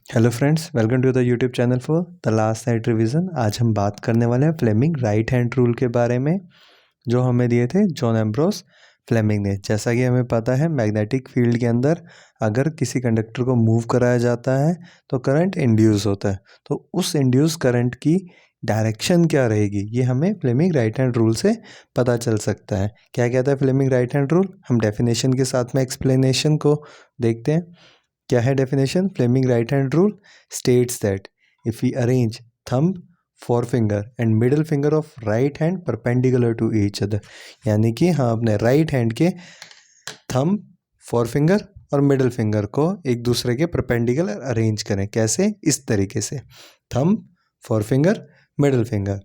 Hello friends, welcome to the YouTube channel for the last night revision. आज हम बात करने वाले हैं फ्लेमिंग राइट हैंड रूल के बारे में, जो हमें दिए थे जॉन एम्ब्रोस फ्लेमिंग ने। जैसा कि हमें पता है, मैग्नेटिक फील्ड के अंदर अगर किसी कंडक्टर को मूव कराया जाता है तो करंट इंड्यूस होता है। तो उस इंड्यूस करंट की डायरेक्शन क्या रहेगी, ये हमें फ्लेमिंग राइट हैंड रूल से पता चल सकता है। क्या कहता है फ्लेमिंग राइट हैंड रूल? हम डेफिनेशन के साथ में एक्सप्लेनेशन को देखते हैं। क्या है definition? Fleming right hand rule states that if we arrange thumb, forefinger and middle finger of right hand perpendicular to each other, यानी कि हम अपने राइट हैंड के थंब, फोरफिंगर और मिडिल फिंगर को एक दूसरे के परपेंडिकुलर अरेंज करें। कैसे? इस तरीके से, thumb, forefinger, middle finger.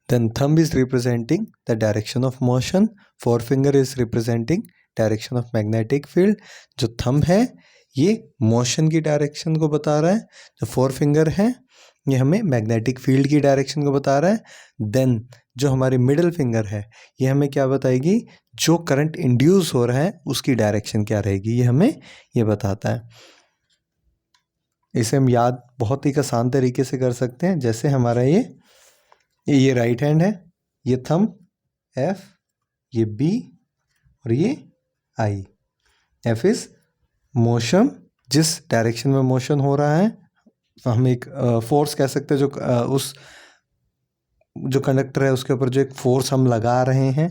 Then thumb is representing the direction of motion, forefinger is representing direction of magnetic field। जो thumb है ये मोशन की डायरेक्शन को बता रहा है, जो फोर फिंगर है ये हमें मैग्नेटिक फील्ड की डायरेक्शन को बता रहा है। देन जो हमारी मिडिल फिंगर है ये हमें क्या बताएगी? जो करंट इंड्यूस हो रहा है उसकी डायरेक्शन क्या रहेगी, ये हमें ये बताता है। इसे हम याद बहुत ही आसान तरीके से कर सकते हैं। जैसे हमारा ये राइट हैंड है, ये थंब एफ, ये बी और ये आई। एफ इज मोशन, जिस डायरेक्शन में मोशन हो रहा है हम एक फोर्स कह सकते हैं, जो उस जो कंडक्टर है उसके ऊपर जो एक फोर्स हम लगा रहे हैं।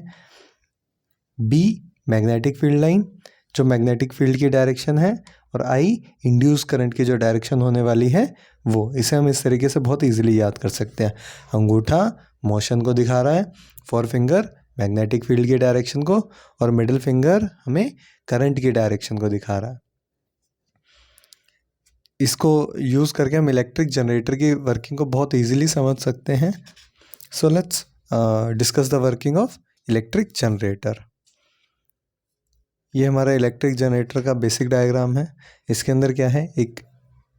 बी मैग्नेटिक फील्ड लाइन, जो मैग्नेटिक फील्ड की डायरेक्शन है। और आई इंड्यूस करंट की जो डायरेक्शन होने वाली है वो। इसे हम इस तरीके से बहुत इजीली याद कर सकते हैं। अंगूठा मोशन को दिखा रहा है, फोर फिंगर मैग्नेटिक फील्ड की डायरेक्शन को, और मिडिल फिंगर हमें करंट की डायरेक्शन को दिखा रहा है। इसको यूज़ करके हम इलेक्ट्रिक जनरेटर की वर्किंग को बहुत इजीली समझ सकते हैं। So let's discuss the working of electric generator. ये हमारा इलेक्ट्रिक जनरेटर का बेसिक डायग्राम है। इसके अंदर क्या है? एक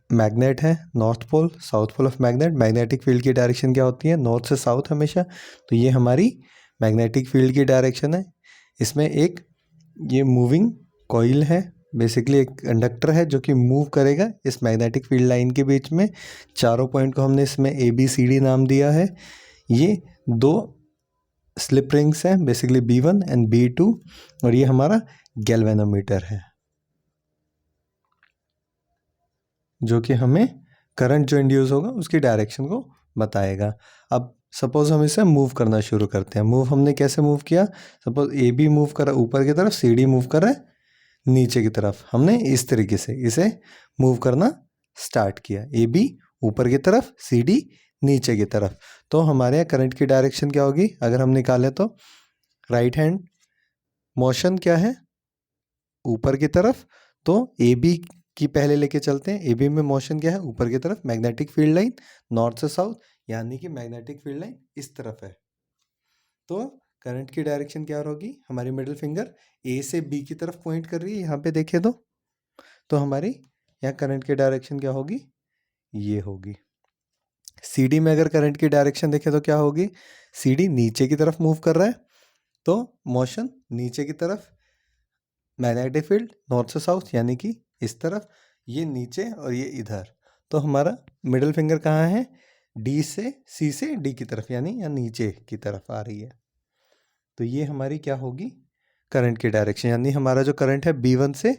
मैग्नेट है, north pole south pole of magnet. Magnetic field की डायरेक्शन क्या होती है? नॉर्थ से साउथ हमेशा। तो ये हमारी मैग्नेटिक फील्ड की डायरेक्शन है। इसमें एक ये मूविंग कॉइल है, बेसिकली एक कंडक्टर है जो कि मूव करेगा इस मैग्नेटिक फील्ड लाइन के बीच में। चारों पॉइंट को हमने इसमें ABCD नाम दिया है। ये दो स्लिप रिंग्स हैं, बेसिकली B1 एंड B2, और ये हमारा गैल्वेनोमीटर है जो कि हमें करंट जो इंड्यूस होगा उसकी डायरेक्शन को बताएगा। अब सपोज हम इसे मूव करना शुरू करते हैं। मूव हमने कैसे मूव किया? सपोज AB मूव कर रहा है ऊपर की तरफ, CD मूव कर रहा है नीचे की तरफ। हमने इस तरीके से इसे मूव करना स्टार्ट किया, AB ऊपर की तरफ, CD नीचे की तरफ। तो हमारे यहाँ करंट की डायरेक्शन क्या होगी अगर हम निकालें तो? राइट हैंड मोशन क्या है? ऊपर की तरफ। तो AB की पहले लेके चलते हैं। AB में मोशन क्या है? ऊपर की तरफ। मैग्नेटिक फील्ड लाइन नॉर्थ से साउथ, यानी कि मैग्नेटिक फील्ड लाइन इस तरफ है। तो करंट की डायरेक्शन क्या होगी? हमारी मिडिल फिंगर A से B की तरफ पॉइंट कर रही है, यहाँ पे देखे तो हमारी यहाँ करंट की डायरेक्शन क्या होगी? ये होगी। CD में अगर करंट की डायरेक्शन देखें तो क्या होगी? CD नीचे की तरफ मूव कर रहा है, तो मोशन नीचे की तरफ। मैग्नेटिक फील्ड नॉर्थ से साउथ, यानी कि इस तरफ, ये नीचे और ये इधर। तो हमारा मिडिल फिंगर कहाँ है? D से C से D की तरफ, यानी या नीचे की तरफ आ रही है। तो ये हमारी क्या होगी? करंट की डायरेक्शन। यानी हमारा जो करंट है B1 से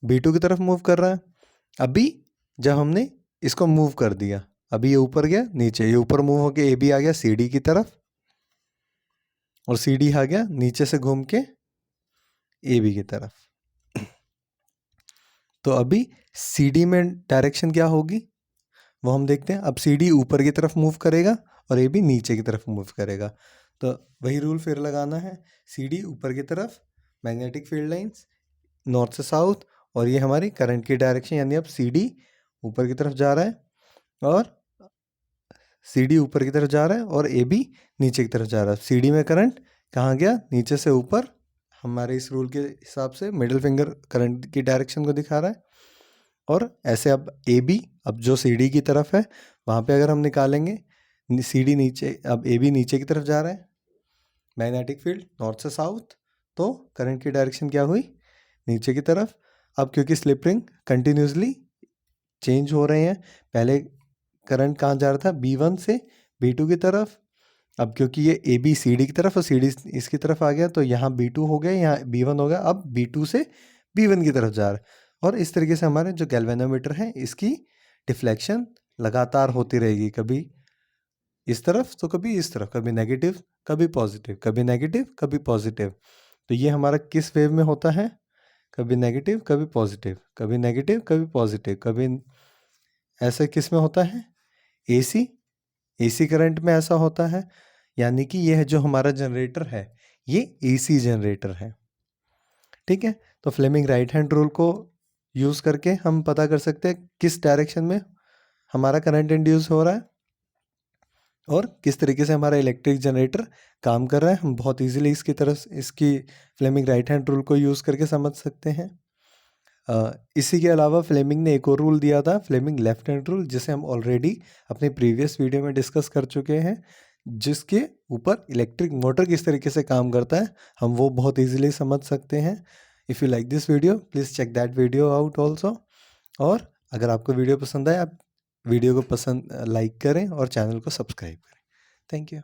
B2 की तरफ मूव कर रहा है। अभी जब हमने इसको मूव कर दिया, अभी ये ऊपर गया, नीचे, ये ऊपर मूव होके AB आ गया CD की तरफ, और CD आ गया नीचे से घूम के AB की तरफ। तो अभी CD में डायरेक्शन क्या होगी वो हम देखते हैं। अब CD ऊपर की तरफ मूव करेगा और AB नीचे की तरफ मूव करेगा। तो वही रूल फिर लगाना है। CD ऊपर की तरफ, मैग्नेटिक फील्ड लाइंस नॉर्थ से साउथ, और ये हमारी करंट की डायरेक्शन। यानी अब CD ऊपर की तरफ जा रहा है और CD ऊपर की तरफ जा रहा है और AB नीचे की तरफ जा रहा है। CD में करंट कहाँ गया? नीचे से ऊपर। हमारे इस रूल के हिसाब से मिडिल फिंगर करंट की डायरेक्शन को दिखा रहा है। और ऐसे अब AB, अब जो CD की तरफ है वहाँ पे अगर हम निकालेंगे, CD नीचे, अब AB नीचे की तरफ जा रहा है, मैग्नेटिक फील्ड नॉर्थ से साउथ, तो करंट की डायरेक्शन क्या हुई? नीचे की तरफ। अब क्योंकि स्लिप रिंग कंटिन्यूसली चेंज हो रहे हैं। पहले करंट कहाँ जा रहा था, B1 से B2 की तरफ। अब क्योंकि ये AB CD की तरफ और CD इसकी तरफ आ गया, तो यहाँ B2 हो गया, यहाँ B1 हो गया। अब B2 से B1 की तरफ जा रहा है। और इस तरीके से हमारे जो गैल्वेनोमीटर है इसकी डिफ्लेक्शन लगातार होती रहेगी, कभी इस तरफ तो कभी इस तरफ, कभी नेगेटिव कभी पॉजिटिव, कभी नेगेटिव कभी पॉजिटिव। तो ये हमारा किस वेव में होता है, कभी नेगेटिव कभी पॉजिटिव, कभी नेगेटिव कभी पॉजिटिव, कभी ऐसा किस में होता है, AC करंट में ऐसा होता है। यानी कि यह जो हमारा जनरेटर है ये AC जनरेटर है। ठीक है, तो फ्लेमिंग राइट हैंड रूल को यूज़ करके हम पता कर सकते हैं किस डायरेक्शन में हमारा करंट इंड्यूस हो रहा है और किस तरीके से हमारा इलेक्ट्रिक जनरेटर काम कर रहा है। हम बहुत इजीली इसकी फ्लेमिंग राइट हैंड रूल को यूज़ करके समझ सकते हैं। इसी के अलावा फ्लेमिंग ने एक और रूल दिया था, फ्लेमिंग लेफ्ट हैंड रूल, जिसे हम ऑलरेडी अपने प्रीवियस वीडियो में डिस्कस कर चुके हैं, जिसके ऊपर इलेक्ट्रिक मोटर किस तरीके से काम करता है हम वो बहुत इजीली समझ सकते हैं। If you like this video please check that video out also. और अगर आपको वीडियो पसंद आए, आप वीडियो को लाइक करें और चैनल को सब्सक्राइब करें। Thank you.